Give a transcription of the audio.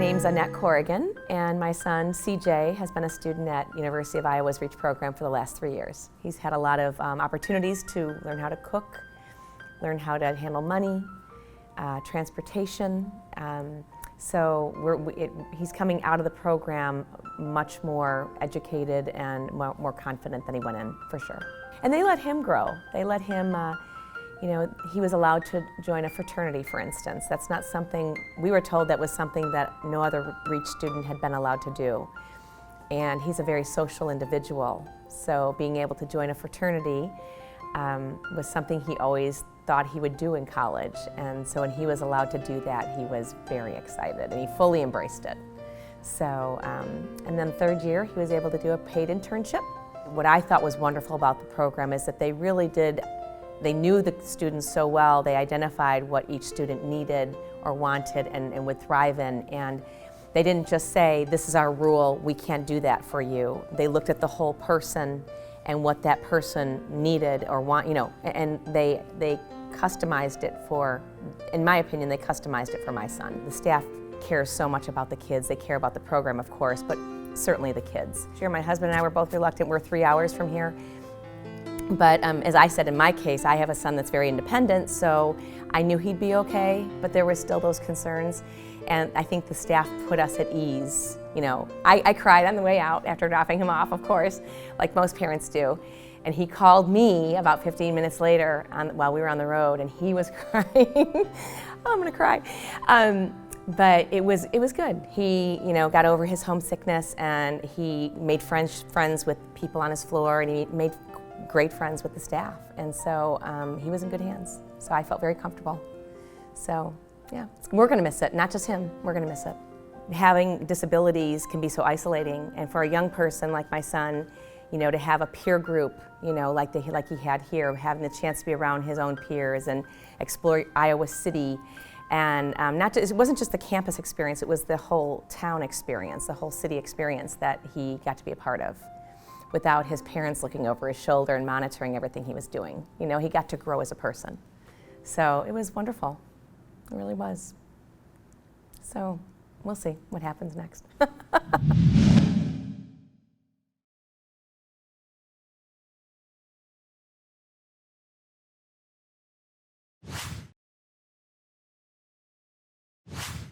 name's Annette Corrigan, and my son, CJ, has been a student at University of Iowa's REACH program for the last 3 years. He's had a lot of opportunities to learn how to cook, learn how to handle money, transportation. He's coming out of the program much more educated and more confident than he went in, for sure. And they let him grow. They let him, he was allowed to join a fraternity, for instance. That's not something, we were told that was something that no other REACH student had been allowed to do. And he's a very social individual. So being able to join a fraternity was something he always thought he would do in college. And so when he was allowed to do that, he was very excited and he fully embraced it. So, and then third year, he was able to do a paid internship. What I thought was wonderful about the program is that they really they knew the students so well, they identified what each student needed or wanted and would thrive in. And they didn't just say, this is our rule, we can't do that for you. They looked at the whole person and what that person needed or and they customized it for, in my opinion, they customized it for my son. The staff cares so much about the kids. They care about the program, of course, but certainly the kids. Sure, my husband and I were both reluctant. We're 3 hours from here. But as I said, in my case, I have a son that's very independent, so I knew he'd be okay, but there were still those concerns. And I think the staff put us at ease. I cried on the way out after dropping him off, of course, like most parents do. And he called me about 15 minutes later while we were on the road, and he was crying. Oh, I'm gonna cry. But it was good. He, got over his homesickness, and he made friends with people on his floor, and he made great friends with the staff. And so he was in good hands. So I felt very comfortable. So yeah, we're gonna miss it, not just him, we're gonna miss it. Having disabilities can be so isolating, and for a young person like my son, to have a peer group, like he had here, having the chance to be around his own peers and explore Iowa City. And it wasn't just the campus experience, it was the whole town experience, the whole city experience that he got to be a part of without his parents looking over his shoulder and monitoring everything he was doing. He got to grow as a person. So it was wonderful, it really was. So we'll see what happens next.